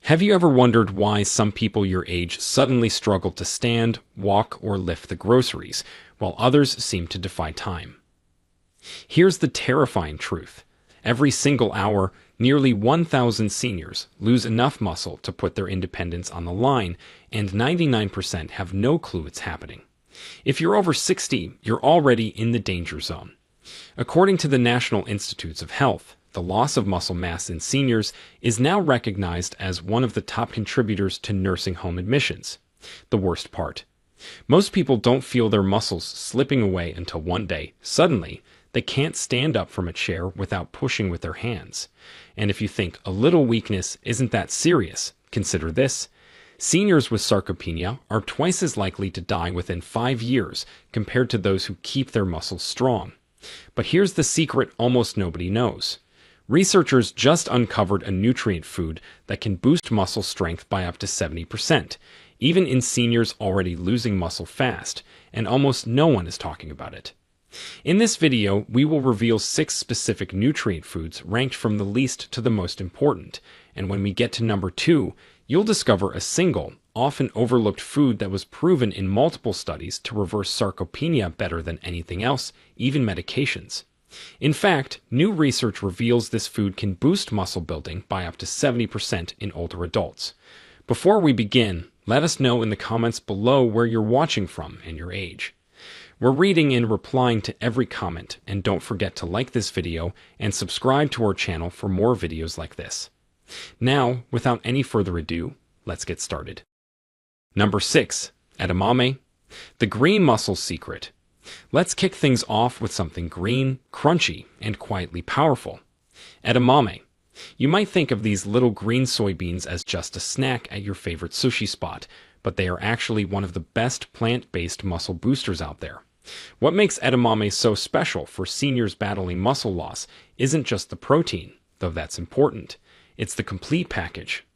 Have you ever wondered why some people your age suddenly struggle to stand, walk, or lift the groceries, while others seem to defy time? Here's the terrifying truth. Every single hour, nearly 1,000 seniors lose enough muscle to put their independence on the line, and 99% have no clue it's happening. If you're over 60, you're already in the danger zone. According to the National Institutes of Health, the loss of muscle mass in seniors is now recognized as one of the top contributors to nursing home admissions. The worst part: most people don't feel their muscles slipping away until one day, suddenly, they can't stand up from a chair without pushing with their hands. And if you think a little weakness isn't that serious, consider this. Seniors with sarcopenia are twice as likely to die within 5 years compared to those who keep their muscles strong. But here's the secret almost nobody knows. Researchers just uncovered a nutrient food that can boost muscle strength by up to 70%, even in seniors already losing muscle fast, and almost no one is talking about it. In this video, we will reveal 6 specific nutrient foods ranked from the least to the most important, and when we get to number 2, you'll discover a single, often overlooked food that was proven in multiple studies to reverse sarcopenia better than anything else, even medications. In fact, new research reveals this food can boost muscle building by up to 70% in older adults. Before we begin, let us know in the comments below where you're watching from and your age. We're reading and replying to every comment, and don't forget to like this video and subscribe to our channel for more videos like this. Now, without any further ado, let's get started. Number 6. Edamame, the green muscle secret. Let's kick things off with something green, crunchy, and quietly powerful. Edamame. You might think of these little green soybeans as just a snack at your favorite sushi spot, but they are actually one of the best plant-based muscle boosters out there. What makes edamame so special for seniors battling muscle loss isn't just the protein, though that's important. It's the complete package.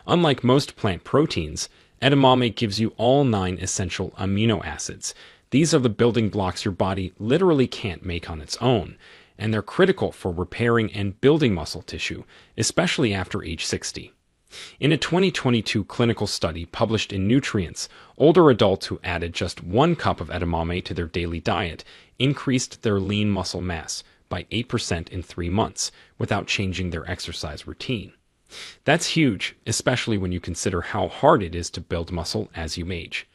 Unlike most plant proteins, edamame gives you all 9 essential amino acids. These are the building blocks your body literally can't make on its own, and they're critical for repairing and building muscle tissue, especially after age 60. In a 2022 clinical study published in Nutrients, older adults who added just 1 cup of edamame to their daily diet increased their lean muscle mass by 8% in 3 months without changing their exercise routine. That's huge, especially when you consider how hard it is to build muscle as you age.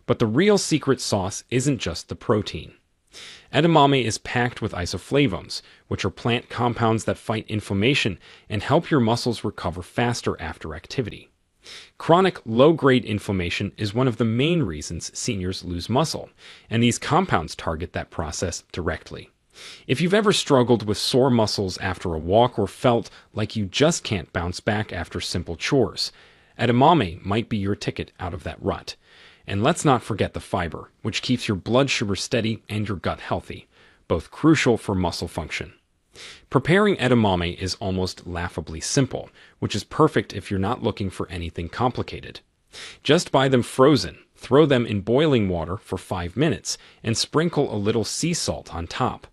But the real secret sauce isn't just the protein. Edamame is packed with isoflavones, which are plant compounds that fight inflammation and help your muscles recover faster after activity. Chronic low-grade inflammation is one of the main reasons seniors lose muscle, and these compounds target that process directly. If you've ever struggled with sore muscles after a walk or felt like you just can't bounce back after simple chores, edamame might be your ticket out of that rut. And let's not forget the fiber, which keeps your blood sugar steady and your gut healthy, both crucial for muscle function. Preparing edamame is almost laughably simple, which is perfect if you're not looking for anything complicated. Just buy them frozen, throw them in boiling water for 5 minutes, and sprinkle a little sea salt on top.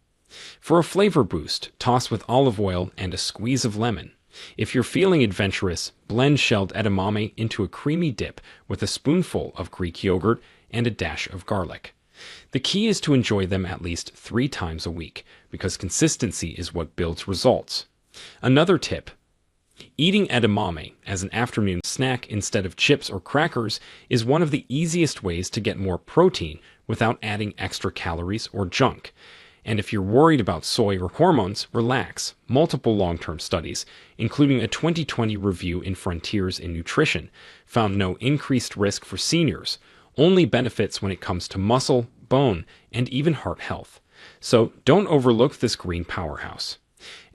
For a flavor boost, toss with olive oil and a squeeze of lemon. If you're feeling adventurous, blend shelled edamame into a creamy dip with a spoonful of Greek yogurt and a dash of garlic. The key is to enjoy them at least 3 times a week, because consistency is what builds results. Another tip: eating edamame as an afternoon snack instead of chips or crackers is one of the easiest ways to get more protein without adding extra calories or junk. And if you're worried about soy or hormones, relax. Multiple long-term studies, including a 2020 review in Frontiers in Nutrition, found no increased risk for seniors, only benefits when it comes to muscle, bone, and even heart health. So don't overlook this green powerhouse.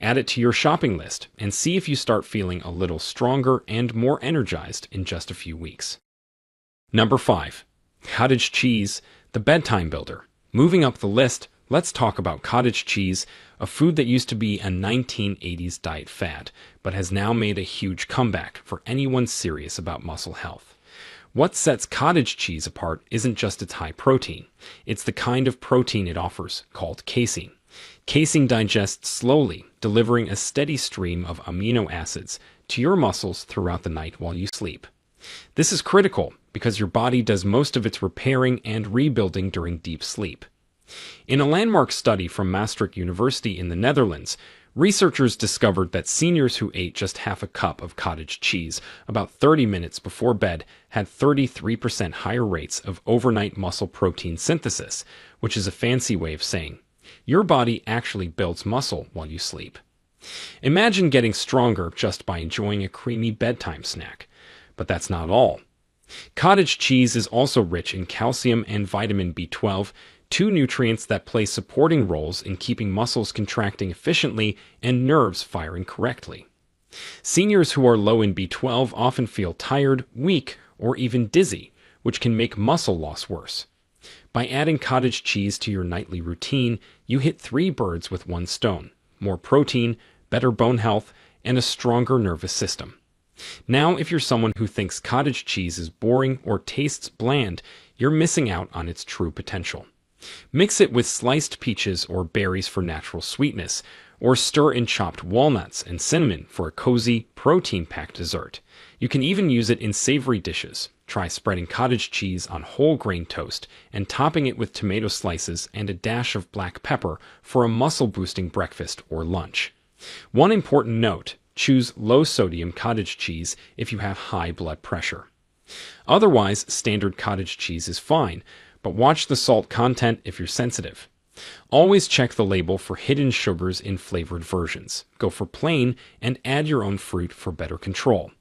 Add it to your shopping list and see if you start feeling a little stronger and more energized in just a few weeks. Number 5. Cottage cheese, the bedtime builder. Moving up the list, let's talk about cottage cheese, a food that used to be a 1980s diet fad, but has now made a huge comeback for anyone serious about muscle health. What sets cottage cheese apart isn't just its high protein, it's the kind of protein it offers, called casein. Casein digests slowly, delivering a steady stream of amino acids to your muscles throughout the night while you sleep. This is critical because your body does most of its repairing and rebuilding during deep sleep. In a landmark study from Maastricht University in the Netherlands, researchers discovered that seniors who ate just half a cup of cottage cheese about 30 minutes before bed had 33% higher rates of overnight muscle protein synthesis, which is a fancy way of saying your body actually builds muscle while you sleep. Imagine getting stronger just by enjoying a creamy bedtime snack. But that's not all. Cottage cheese is also rich in calcium and vitamin B12, two nutrients that play supporting roles in keeping muscles contracting efficiently and nerves firing correctly. Seniors who are low in B12 often feel tired, weak, or even dizzy, which can make muscle loss worse. By adding cottage cheese to your nightly routine, you hit 3 birds with 1 stone: more protein, better bone health, and a stronger nervous system. Now, if you're someone who thinks cottage cheese is boring or tastes bland, you're missing out on its true potential. Mix it with sliced peaches or berries for natural sweetness, or stir in chopped walnuts and cinnamon for a cozy, protein-packed dessert. You can even use it in savory dishes. Try spreading cottage cheese on whole grain toast and topping it with tomato slices and a dash of black pepper for a muscle-boosting breakfast or lunch. One important note: choose low-sodium cottage cheese if you have high blood pressure. Otherwise, standard cottage cheese is fine, but watch the salt content if you're sensitive. Always check the label for hidden sugars in flavored versions. Go for plain and add your own fruit for better control.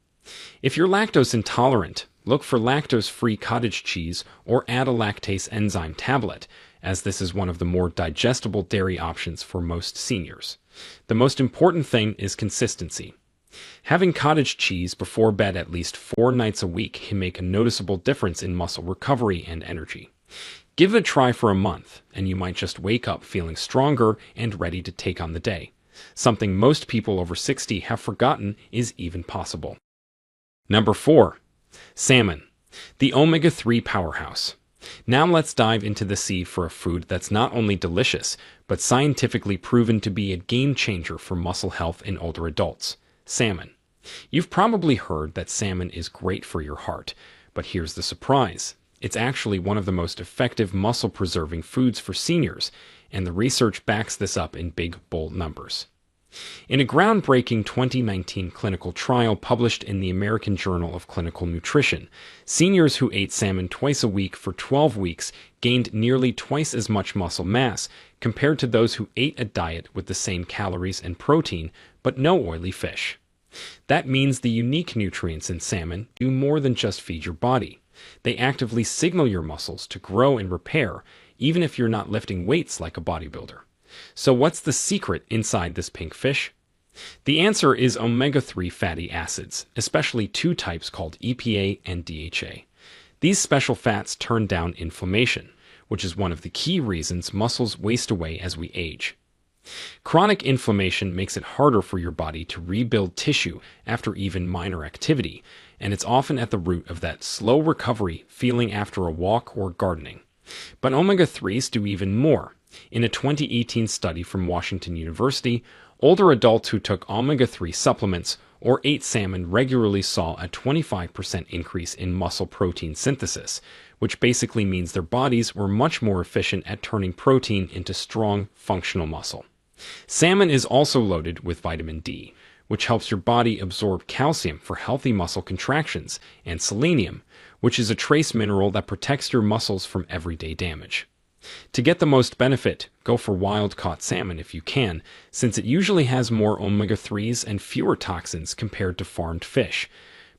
If you're lactose intolerant, look for lactose-free cottage cheese or add a lactase enzyme tablet, as this is one of the more digestible dairy options for most seniors. The most important thing is consistency. Having cottage cheese before bed at least 4 nights a week can make a noticeable difference in muscle recovery and energy. Give it a try for a month, and you might just wake up feeling stronger and ready to take on the day. Something most people over 60 have forgotten is even possible. Number 4. Salmon, the omega-3 powerhouse. Now let's dive into the sea for a food that's not only delicious, but scientifically proven to be a game changer for muscle health in older adults: salmon. You've probably heard that salmon is great for your heart, but here's the surprise. It's actually one of the most effective muscle-preserving foods for seniors, and the research backs this up in big, bold numbers. In a groundbreaking 2019 clinical trial published in the American Journal of Clinical Nutrition, seniors who ate salmon twice a week for 12 weeks gained nearly twice as much muscle mass compared to those who ate a diet with the same calories and protein, but no oily fish. That means the unique nutrients in salmon do more than just feed your body. They actively signal your muscles to grow and repair, even if you're not lifting weights like a bodybuilder. So what's the secret inside this pink fish? The answer is omega-3 fatty acids, especially 2 types called EPA and DHA. These special fats turn down inflammation, which is one of the key reasons muscles waste away as we age. Chronic inflammation makes it harder for your body to rebuild tissue after even minor activity, and it's often at the root of that slow recovery feeling after a walk or gardening. But omega-3s do even more. In a 2018 study from Washington University, older adults who took omega-3 supplements or ate salmon regularly saw a 25% increase in muscle protein synthesis, which basically means their bodies were much more efficient at turning protein into strong, functional muscle. Salmon is also loaded with vitamin D, which helps your body absorb calcium for healthy muscle contractions, and selenium, which is a trace mineral that protects your muscles from everyday damage. To get the most benefit, go for wild-caught salmon if you can, since it usually has more omega-3s and fewer toxins compared to farmed fish.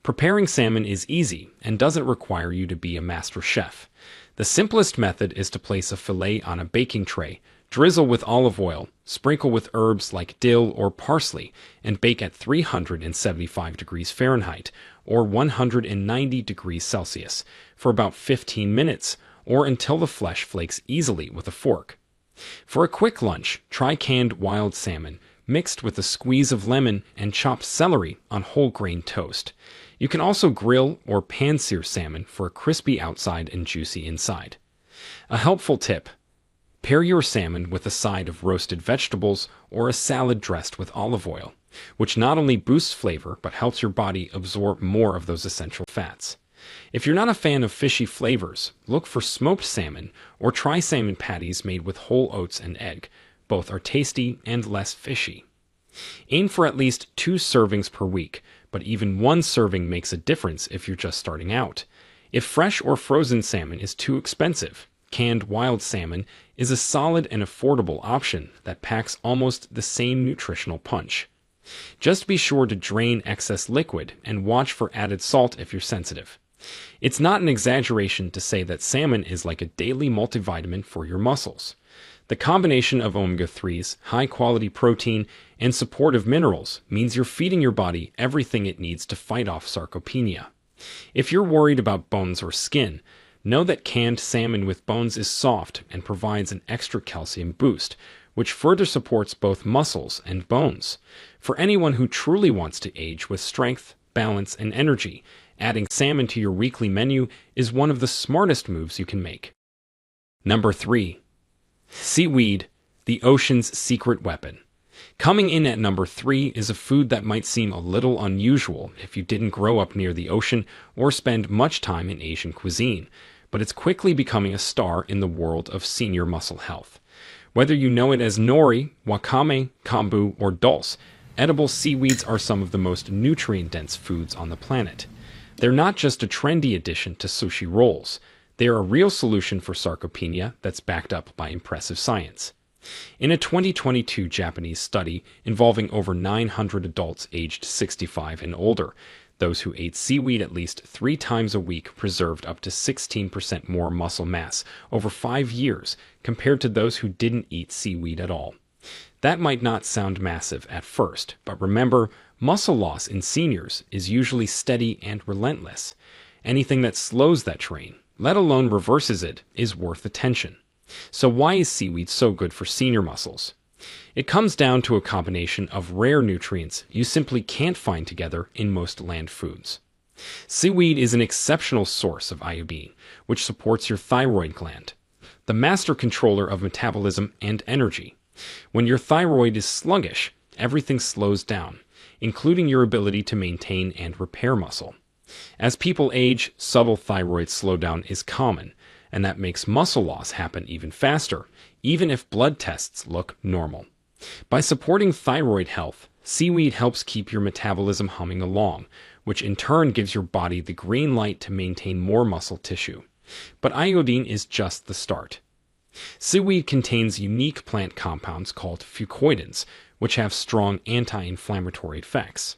Preparing salmon is easy and doesn't require you to be a master chef. The simplest method is to place a fillet on a baking tray, drizzle with olive oil, sprinkle with herbs like dill or parsley, and bake at 375 degrees Fahrenheit or 190 degrees Celsius for about 15 minutes, or until the flesh flakes easily with a fork. For a quick lunch, try canned wild salmon mixed with a squeeze of lemon and chopped celery on whole grain toast. You can also grill or pan-sear salmon for a crispy outside and juicy inside. A helpful tip: pair your salmon with a side of roasted vegetables or a salad dressed with olive oil. which not only boosts flavor but helps your body absorb more of those essential fats. If you're not a fan of fishy flavors, look for smoked salmon or try salmon patties made with whole oats and egg. Both are tasty and less fishy. Aim for at least 2 servings per week, but even 1 serving makes a difference if you're just starting out. If fresh or frozen salmon is too expensive, canned wild salmon is a solid and affordable option that packs almost the same nutritional punch. Just be sure to drain excess liquid and watch for added salt if you're sensitive. It's not an exaggeration to say that salmon is like a daily multivitamin for your muscles. The combination of omega-3s, high-quality protein, and supportive minerals means you're feeding your body everything it needs to fight off sarcopenia. If you're worried about bones or skin, know that canned salmon with bones is soft and provides an extra calcium boost, which further supports both muscles and bones. For anyone who truly wants to age with strength, balance, and energy, adding salmon to your weekly menu is one of the smartest moves you can make. Number 3. Seaweed, the ocean's secret weapon. Coming in at number 3 is a food that might seem a little unusual if you didn't grow up near the ocean or spend much time in Asian cuisine, but it's quickly becoming a star in the world of senior muscle health. Whether you know it as nori, wakame, kombu, or dulse, edible seaweeds are some of the most nutrient-dense foods on the planet. They're not just a trendy addition to sushi rolls. They are a real solution for sarcopenia that's backed up by impressive science. In a 2022 Japanese study involving over 900 adults aged 65 and older, those who ate seaweed at least 3 times a week preserved up to 16% more muscle mass over 5 years compared to those who didn't eat seaweed at all. That might not sound massive at first, but remember, muscle loss in seniors is usually steady and relentless. Anything that slows that train, let alone reverses it, is worth attention. So why is seaweed so good for senior muscles? It comes down to a combination of rare nutrients you simply can't find together in most land foods. Seaweed is an exceptional source of iodine, which supports your thyroid gland, the master controller of metabolism and energy. When your thyroid is sluggish, everything slows down, including your ability to maintain and repair muscle. As people age, subtle thyroid slowdown is common, and that makes muscle loss happen even faster, even if blood tests look normal. By supporting thyroid health, seaweed helps keep your metabolism humming along, which in turn gives your body the green light to maintain more muscle tissue. But iodine is just the start. Seaweed contains unique plant compounds called fucoidins, which have strong anti-inflammatory effects.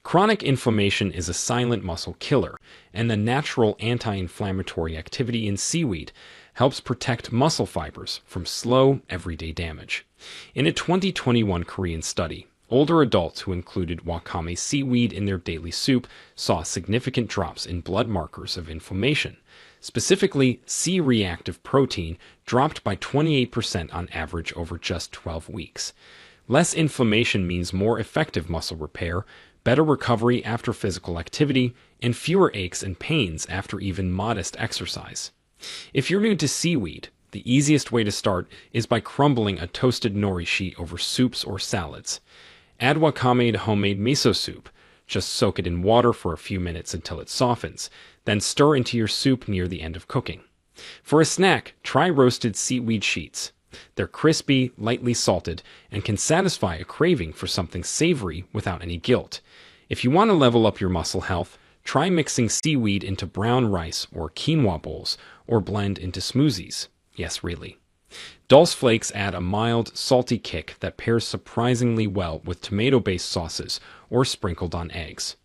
Chronic inflammation is a silent muscle killer, and the natural anti-inflammatory activity in seaweed helps protect muscle fibers from slow, everyday damage. In a 2021 Korean study, older adults who included wakame seaweed in their daily soup saw significant drops in blood markers of inflammation. Specifically, C-reactive protein dropped by 28% on average over just 12 weeks. Less inflammation means more effective muscle repair, better recovery after physical activity, and fewer aches and pains after even modest exercise. If you're new to seaweed, the easiest way to start is by crumbling a toasted nori sheet over soups or salads. Add wakame to homemade miso soup. Just soak it in water for a few minutes until it softens, then stir into your soup near the end of cooking. For a snack, try roasted seaweed sheets. They're crispy, lightly salted, and can satisfy a craving for something savory without any guilt. If you want to level up your muscle health, try mixing seaweed into brown rice or quinoa bowls, or blend into smoothies. Yes, really. Dulse flakes add a mild, salty kick that pairs surprisingly well with tomato-based sauces or sprinkled on eggs.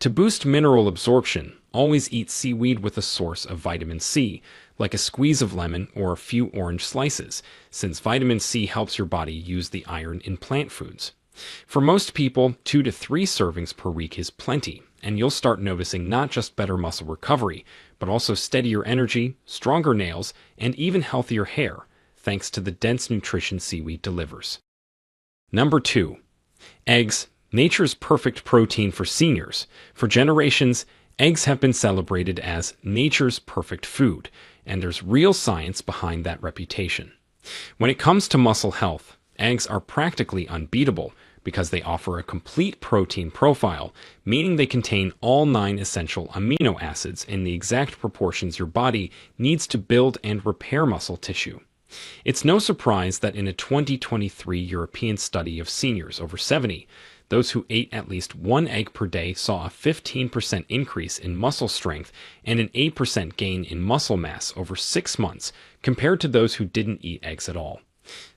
To boost mineral absorption, always eat seaweed with a source of vitamin C, like a squeeze of lemon or a few orange slices, since vitamin C helps your body use the iron in plant foods. For most people, 2 to 3 servings per week is plenty, and you'll start noticing not just better muscle recovery, but also steadier energy, stronger nails, and even healthier hair, thanks to the dense nutrition seaweed delivers. Number 2. Eggs, nature's perfect protein for seniors. For generations, eggs have been celebrated as nature's perfect food, and there's real science behind that reputation. When it comes to muscle health, eggs are practically unbeatable, because they offer a complete protein profile, meaning they contain all 9 essential amino acids in the exact proportions your body needs to build and repair muscle tissue. It's no surprise that in a 2023 European study of seniors over 70, those who ate at least 1 egg per day saw a 15% increase in muscle strength and an 8% gain in muscle mass over 6 months compared to those who didn't eat eggs at all.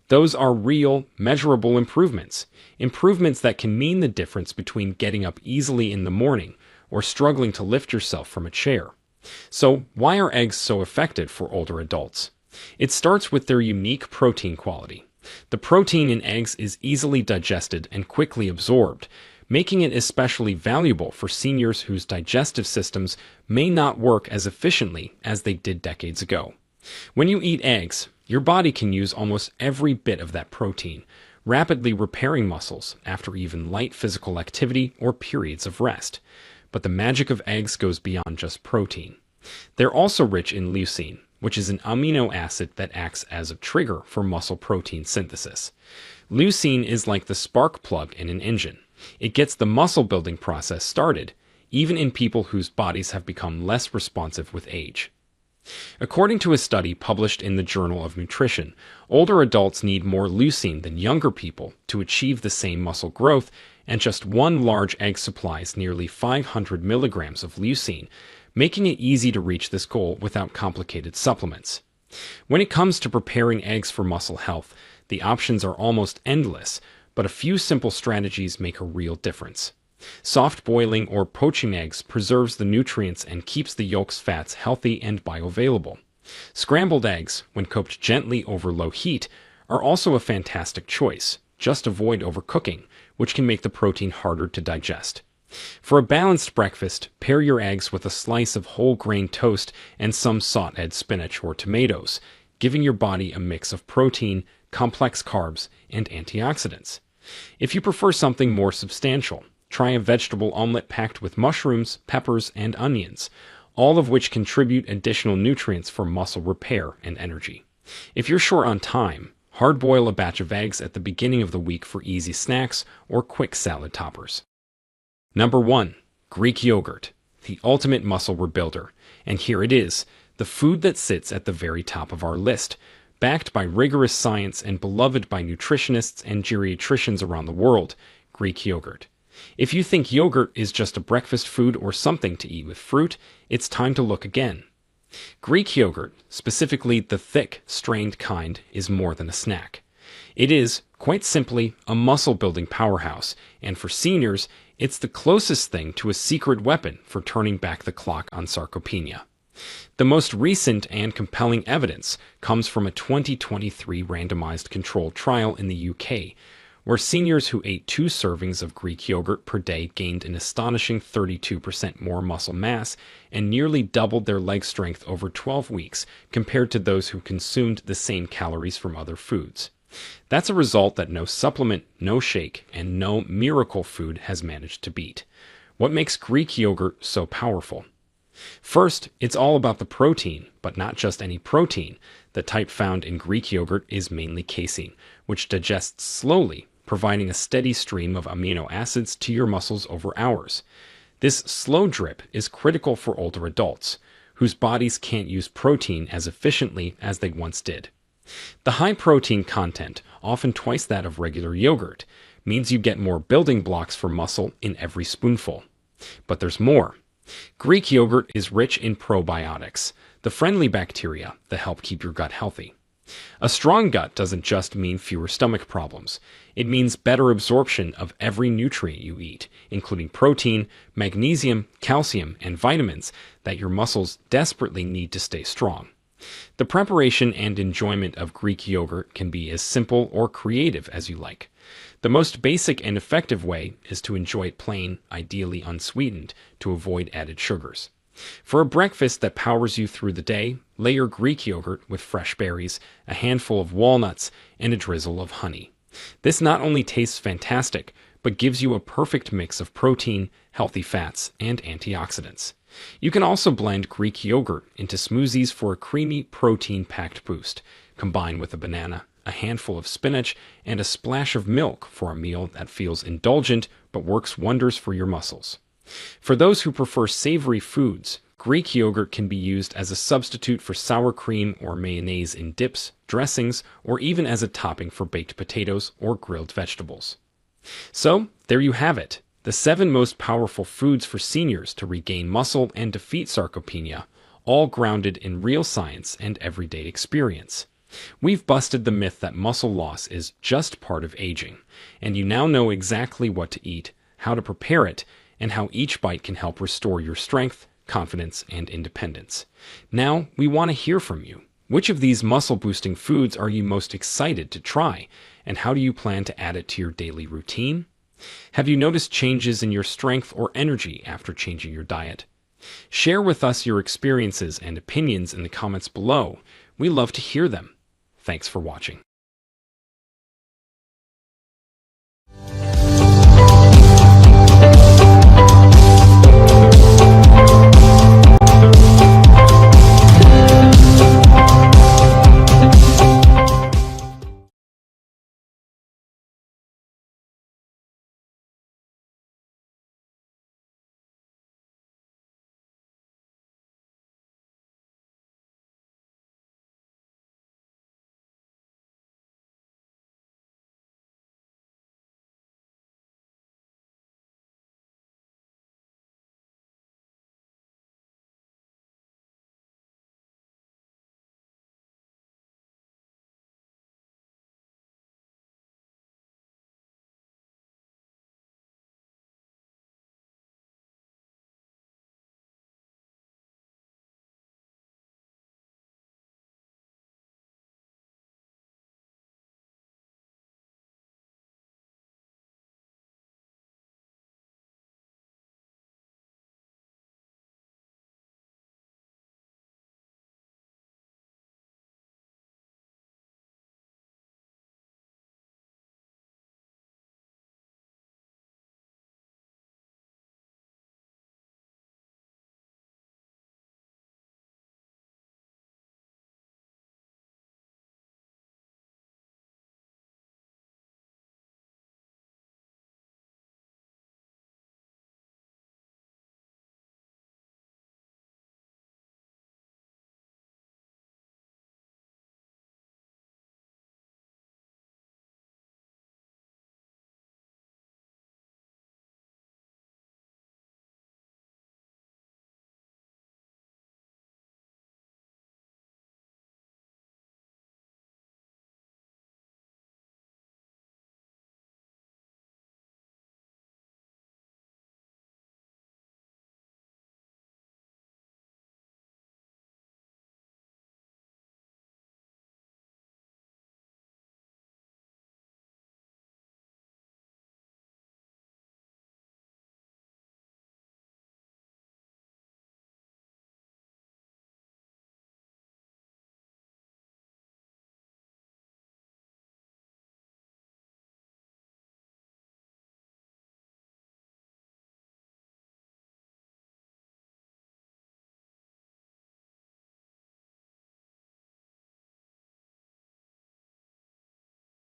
Those are real, measurable improvements. Improvements that can mean the difference between getting up easily in the morning or struggling to lift yourself from a chair. So, why are eggs so effective for older adults? It starts with their unique protein quality. The protein in eggs is easily digested and quickly absorbed, making it especially valuable for seniors whose digestive systems may not work as efficiently as they did decades ago. When you eat eggs, your body can use almost every bit of that protein, rapidly repairing muscles after even light physical activity or periods of rest. But the magic of eggs goes beyond just protein. They're also rich in leucine, which is an amino acid that acts as a trigger for muscle protein synthesis. Leucine is like the spark plug in an engine. It gets the muscle building process started, even in people whose bodies have become less responsive with age. According to a study published in the Journal of Nutrition, older adults need more leucine than younger people to achieve the same muscle growth, and just 1 large egg supplies nearly 500 milligrams of leucine, making it easy to reach this goal without complicated supplements. When it comes to preparing eggs for muscle health, the options are almost endless, but a few simple strategies make a real difference. Soft boiling or poaching eggs preserves the nutrients and keeps the yolk's fats healthy and bioavailable. Scrambled eggs, when cooked gently over low heat, are also a fantastic choice. Just avoid overcooking, which can make the protein harder to digest. For a balanced breakfast, pair your eggs with a slice of whole grain toast and some sauteed spinach or tomatoes, giving your body a mix of protein, complex carbs, and antioxidants. If you prefer something more substantial, try a vegetable omelet packed with mushrooms, peppers, and onions, all of which contribute additional nutrients for muscle repair and energy. If you're short on time, hard-boil a batch of eggs at the beginning of the week for easy snacks or quick salad toppers. Number 1. Greek yogurt, the ultimate muscle rebuilder. And here it is, the food that sits at the very top of our list, backed by rigorous science and beloved by nutritionists and geriatricians around the world, Greek yogurt. If you think yogurt is just a breakfast food or something to eat with fruit, it's time to look again. Greek yogurt, specifically the thick, strained kind, is more than a snack. It is, quite simply, a muscle-building powerhouse, and for seniors, it's the closest thing to a secret weapon for turning back the clock on sarcopenia. The most recent and compelling evidence comes from a 2023 randomized controlled trial in the UK, where seniors who ate 2 servings of Greek yogurt per day gained an astonishing 32% more muscle mass and nearly doubled their leg strength over 12 weeks compared to those who consumed the same calories from other foods. That's a result that no supplement, no shake, and no miracle food has managed to beat. What makes Greek yogurt so powerful? First, it's all about the protein, but not just any protein. The type found in Greek yogurt is mainly casein, which digests slowly, providing a steady stream of amino acids to your muscles over hours. This slow drip is critical for older adults, whose bodies can't use protein as efficiently as they once did. The high protein content, often twice that of regular yogurt, means you get more building blocks for muscle in every spoonful. But there's more. Greek yogurt is rich in probiotics, the friendly bacteria that help keep your gut healthy. A strong gut doesn't just mean fewer stomach problems. It means better absorption of every nutrient you eat, including protein, magnesium, calcium, and vitamins that your muscles desperately need to stay strong. The preparation and enjoyment of Greek yogurt can be as simple or creative as you like. The most basic and effective way is to enjoy it plain, ideally unsweetened, to avoid added sugars. For a breakfast that powers you through the day, layer Greek yogurt with fresh berries, a handful of walnuts, and a drizzle of honey. This not only tastes fantastic, but gives you a perfect mix of protein, healthy fats, and antioxidants. You can also blend Greek yogurt into smoothies for a creamy, protein-packed boost. Combine with a banana, a handful of spinach, and a splash of milk for a meal that feels indulgent but works wonders for your muscles. For those who prefer savory foods, Greek yogurt can be used as a substitute for sour cream or mayonnaise in dips, dressings, or even as a topping for baked potatoes or grilled vegetables. So, there you have it, the 7 most powerful foods for seniors to regain muscle and defeat sarcopenia, all grounded in real science and everyday experience. We've busted the myth that muscle loss is just part of aging, and you now know exactly what to eat, how to prepare it, and how each bite can help restore your strength, confidence, and independence. Now, we want to hear from you. Which of these muscle-boosting foods are you most excited to try, and how do you plan to add it to your daily routine? Have you noticed changes in your strength or energy after changing your diet? Share with us your experiences and opinions in the comments below. We love to hear them. Thanks for watching.